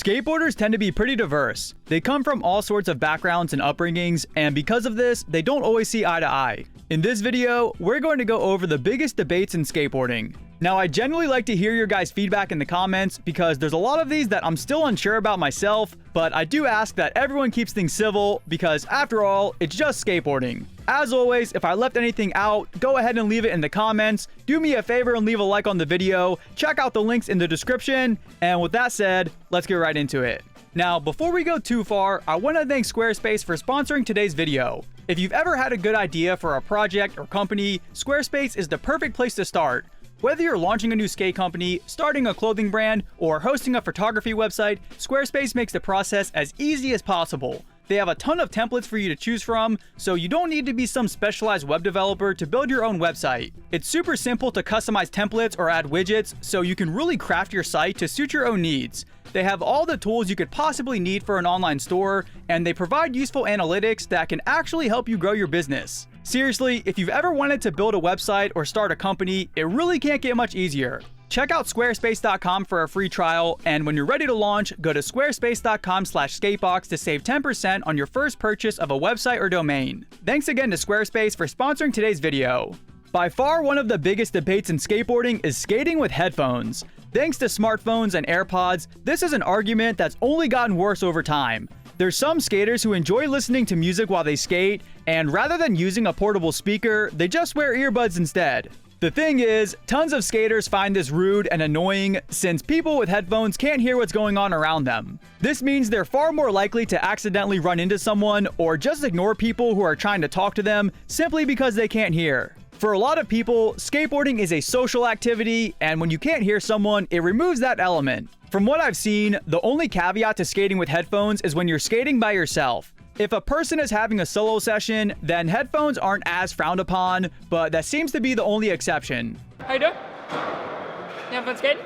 Skateboarders tend to be pretty diverse. They come from all sorts of backgrounds and upbringings, and because of this, they don't always see eye to eye. In this video, we're going to go over the biggest debates in skateboarding. Now, I generally like to hear your guys' feedback in the comments because there's a lot of these that I'm still unsure about myself, but I do ask that everyone keeps things civil because, after all, it's just skateboarding. As always, if I left anything out, go ahead and leave it in the comments. Do me a favor and leave a like on the video. Check out the links in the description. And with that said, let's get right into it. Now, before we go too far, I want to thank Squarespace for sponsoring today's video. If you've ever had a good idea for a project or company, Squarespace is the perfect place to start. Whether you're launching a new skate company, starting a clothing brand, or hosting a photography website, Squarespace makes the process as easy as possible. They have a ton of templates for you to choose from, so you don't need to be some specialized web developer to build your own website. It's super simple to customize templates or add widgets, so you can really craft your site to suit your own needs. They have all the tools you could possibly need for an online store, and they provide useful analytics that can actually help you grow your business. Seriously, if you've ever wanted to build a website or start a company, it really can't get much easier. Check out squarespace.com for a free trial, and when you're ready to launch, go to squarespace.com/skatebox to save 10% on your first purchase of a website or domain. Thanks again to Squarespace for sponsoring today's video. By far, one of the biggest debates in skateboarding is skating with headphones. Thanks to smartphones and AirPods, this is an argument that's only gotten worse over time. There's some skaters who enjoy listening to music while they skate, and rather than using a portable speaker, they just wear earbuds instead. The thing is, tons of skaters find this rude and annoying since people with headphones can't hear what's going on around them. This means they're far more likely to accidentally run into someone or just ignore people who are trying to talk to them simply because they can't hear. For a lot of people, skateboarding is a social activity, and when you can't hear someone, it removes that element. From what I've seen, the only caveat to skating with headphones is when you're skating by yourself. If a person is having a solo session, then headphones aren't as frowned upon, but that seems to be the only exception. How you doing? You having fun skating?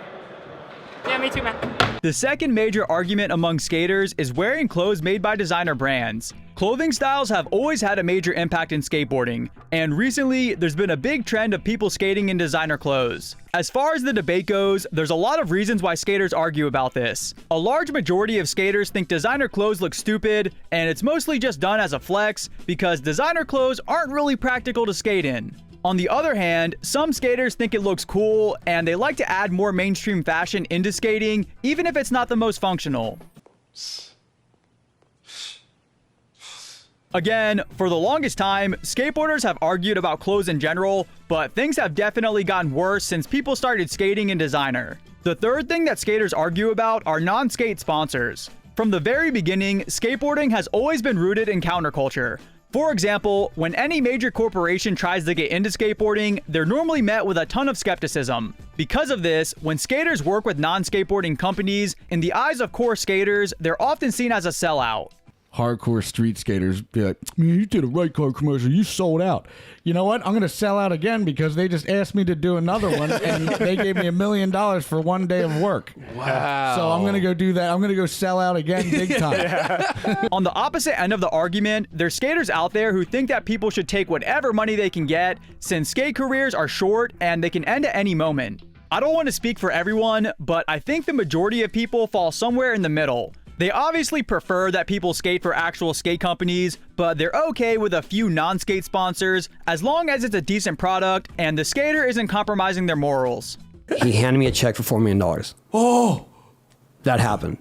Yeah, me too, man. The second major argument among skaters is wearing clothes made by designer brands. Clothing styles have always had a major impact in skateboarding, and recently there's been a big trend of people skating in designer clothes. As far as the debate goes, there's a lot of reasons why skaters argue about this. A large majority of skaters think designer clothes look stupid, and it's mostly just done as a flex because designer clothes aren't really practical to skate in. On the other hand, some skaters think it looks cool, and they like to add more mainstream fashion into skating, even if it's not the most functional. Again, for the longest time, skateboarders have argued about clothes in general, but things have definitely gotten worse since people started skating in designer. The third thing that skaters argue about are non-skate sponsors. From the very beginning, skateboarding has always been rooted in counterculture. For example, when any major corporation tries to get into skateboarding, they're normally met with a ton of skepticism. Because of this, when skaters work with non-skateboarding companies, in the eyes of core skaters, they're often seen as a sellout. Hardcore street skaters be like, man, you did a right car commercial, you sold out. You know what? I'm going to sell out again because they just asked me to do another one and they gave me $1 million for one day of work. Wow. So I'm going to go do that. I'm going to go sell out again big time. On the opposite end of the argument, there's skaters out there who think that people should take whatever money they can get since skate careers are short and they can end at any moment. I don't want to speak for everyone, but I think the majority of people fall somewhere in the middle. They obviously prefer that people skate for actual skate companies, but they're okay with a few non-skate sponsors as long as it's a decent product and the skater isn't compromising their morals. He handed me a check for $4 million. Oh! That happened.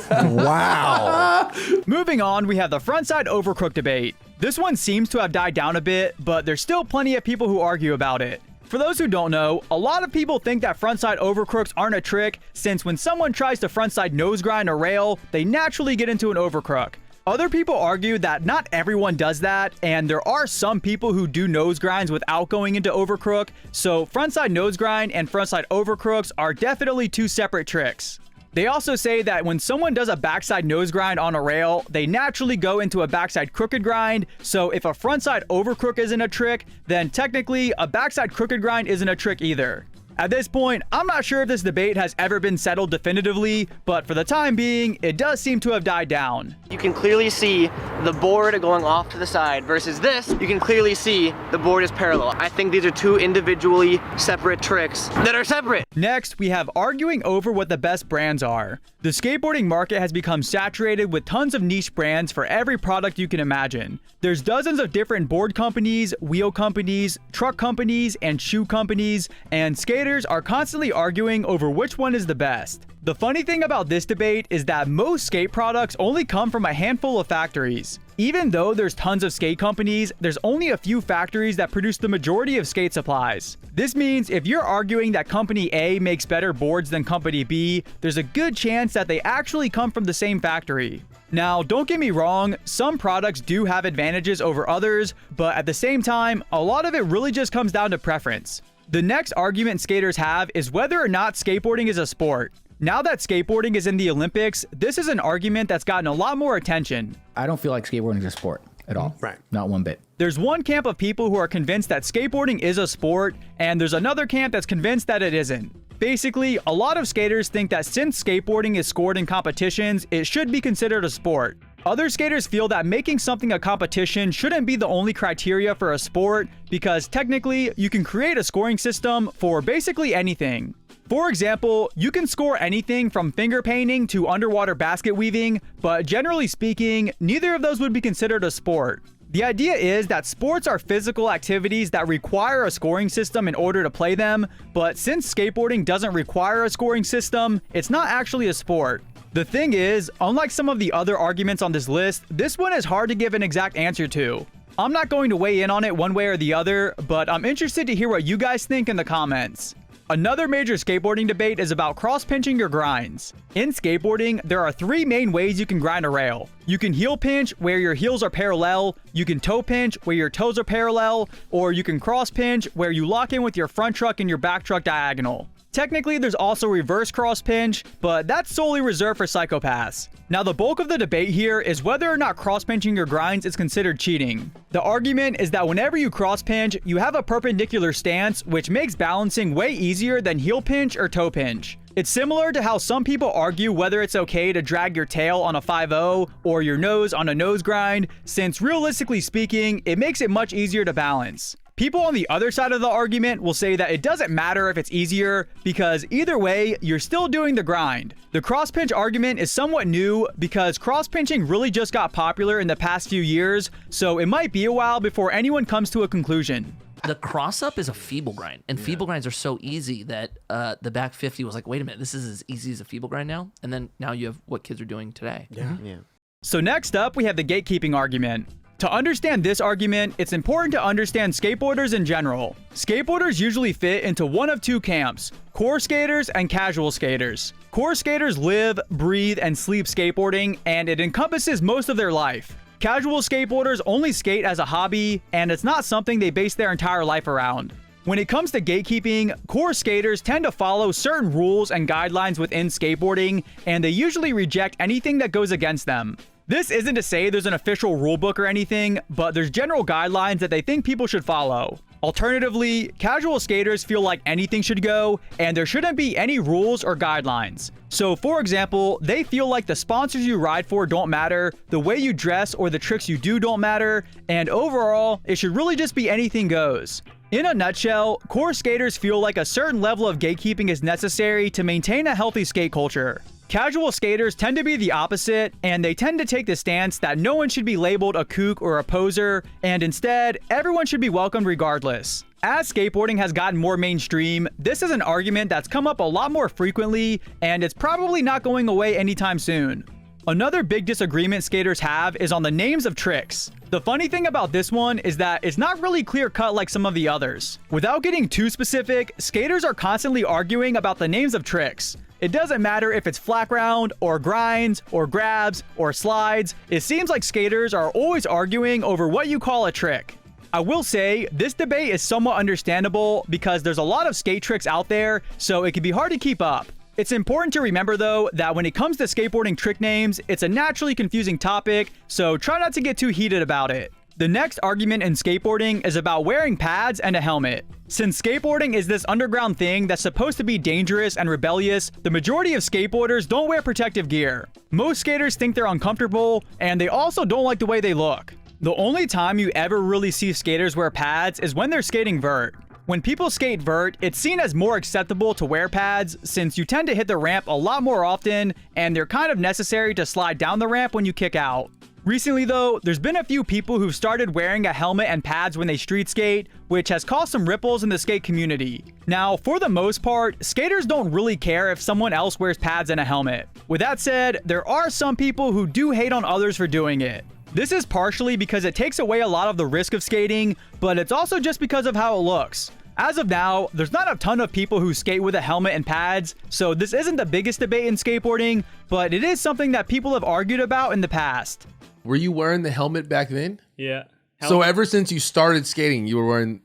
Wow. Moving on, we have the Frontside Overcooked debate. This one seems to have died down a bit, but there's still plenty of people who argue about it. For those who don't know, a lot of people think that frontside overcrooks aren't a trick, since when someone tries to frontside nose grind a rail, they naturally get into an overcrook. Other people argue that not everyone does that, and there are some people who do nose grinds without going into overcrook, so frontside nose grind and frontside overcrooks are definitely two separate tricks. They also say that when someone does a backside nose grind on a rail, they naturally go into a backside crooked grind, so if a frontside overcrook isn't a trick, then technically a backside crooked grind isn't a trick either. At this point, I'm not sure if this debate has ever been settled definitively, but for the time being, it does seem to have died down. You can clearly see the board going off to the side versus this, you can clearly see the board is parallel. I think these are two individually separate tricks that are separate. Next, we have arguing over what the best brands are. The skateboarding market has become saturated with tons of niche brands for every product you can imagine. There's dozens of different board companies, wheel companies, truck companies, and shoe companies, and skaters are constantly arguing over which one is the best. The funny thing about this debate is that most skate products only come from a handful of factories. Even though there's tons of skate companies, there's only a few factories that produce the majority of skate supplies. This means if you're arguing that company A makes better boards than company B, there's a good chance that they actually come from the same factory. Now, don't get me wrong, some products do have advantages over others, but at the same time, a lot of it really just comes down to preference. The next argument skaters have is whether or not skateboarding is a sport. Now that skateboarding is in the Olympics, this is an argument that's gotten a lot more attention. I don't feel like skateboarding is a sport at all. Right. Not one bit. There's one camp of people who are convinced that skateboarding is a sport, and there's another camp that's convinced that it isn't. Basically, a lot of skaters think that since skateboarding is scored in competitions, it should be considered a sport. Other skaters feel that making something a competition shouldn't be the only criteria for a sport because technically, you can create a scoring system for basically anything. For example, you can score anything from finger painting to underwater basket weaving, but generally speaking, neither of those would be considered a sport. The idea is that sports are physical activities that require a scoring system in order to play them, but since skateboarding doesn't require a scoring system, it's not actually a sport. The thing is, unlike some of the other arguments on this list, this one is hard to give an exact answer to. I'm not going to weigh in on it one way or the other, but I'm interested to hear what you guys think in the comments. Another major skateboarding debate is about cross-pinching your grinds. In skateboarding, there are three main ways you can grind a rail. You can heel pinch, where your heels are parallel, you can toe pinch, where your toes are parallel, or you can cross pinch, where you lock in with your front truck and your back truck diagonal. Technically, there's also reverse cross pinch, but that's solely reserved for psychopaths. Now, the bulk of the debate here is whether or not cross pinching your grinds is considered cheating. The argument is that whenever you cross pinch, you have a perpendicular stance, which makes balancing way easier than heel pinch or toe pinch. It's similar to how some people argue whether it's okay to drag your tail on a 5-0 or your nose on a nose grind, since realistically speaking, it makes it much easier to balance. People on the other side of the argument will say that it doesn't matter if it's easier because either way, you're still doing the grind. The cross pinch argument is somewhat new because cross pinching really just got popular in the past few years, so it might be a while before anyone comes to a conclusion. The cross up is a feeble grind, and feeble grinds are so easy that the back 50 was like, wait a minute, this is as easy as a feeble grind now? And then now you have what kids are doing today. Yeah. So next up, we have the gatekeeping argument. To understand this argument, it's important to understand skateboarders in general. Skateboarders usually fit into one of two camps: core skaters and casual skaters. Core skaters live, breathe, and sleep skateboarding, and it encompasses most of their life. Casual skateboarders only skate as a hobby, and it's not something they base their entire life around. When it comes to gatekeeping, core skaters tend to follow certain rules and guidelines within skateboarding, and they usually reject anything that goes against them. This isn't to say there's an official rulebook or anything, but there's general guidelines that they think people should follow. Alternatively, casual skaters feel like anything should go, and there shouldn't be any rules or guidelines. So, for example, they feel like the sponsors you ride for don't matter, the way you dress or the tricks you do don't matter, and overall, it should really just be anything goes. In a nutshell, core skaters feel like a certain level of gatekeeping is necessary to maintain a healthy skate culture. Casual skaters tend to be the opposite, and they tend to take the stance that no one should be labeled a kook or a poser, and instead, everyone should be welcomed regardless. As skateboarding has gotten more mainstream, this is an argument that's come up a lot more frequently, and it's probably not going away anytime soon. Another big disagreement skaters have is on the names of tricks. The funny thing about this one is that it's not really clear-cut like some of the others. Without getting too specific, skaters are constantly arguing about the names of tricks. It doesn't matter if it's flat ground, or grinds, or grabs, or slides. It seems like skaters are always arguing over what you call a trick. I will say, this debate is somewhat understandable because there's a lot of skate tricks out there, so it can be hard to keep up. It's important to remember though that when it comes to skateboarding trick names, it's a naturally confusing topic, so try not to get too heated about it. The next argument in skateboarding is about wearing pads and a helmet. Since skateboarding is this underground thing that's supposed to be dangerous and rebellious, the majority of skateboarders don't wear protective gear. Most skaters think they're uncomfortable, and they also don't like the way they look. The only time you ever really see skaters wear pads is when they're skating vert. When people skate vert, it's seen as more acceptable to wear pads since you tend to hit the ramp a lot more often, and they're kind of necessary to slide down the ramp when you kick out. Recently though, there's been a few people who've started wearing a helmet and pads when they street skate, which has caused some ripples in the skate community. Now, for the most part, skaters don't really care if someone else wears pads and a helmet. With that said, there are some people who do hate on others for doing it. This is partially because it takes away a lot of the risk of skating, but it's also just because of how it looks. As of now, there's not a ton of people who skate with a helmet and pads, so this isn't the biggest debate in skateboarding, but it is something that people have argued about in the past. Were you wearing the helmet back then? Yeah. So ever since you started skating, you were wearing...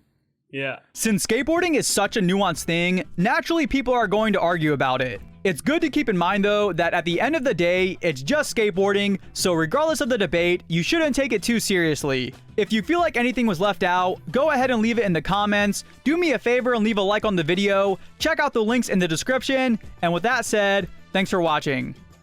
Yeah. Since skateboarding is such a nuanced thing, naturally people are going to argue about it. It's good to keep in mind though that at the end of the day, it's just skateboarding, so regardless of the debate, you shouldn't take it too seriously. If you feel like anything was left out, go ahead and leave it in the comments, do me a favor and leave a like on the video, check out the links in the description, and with that said, thanks for watching.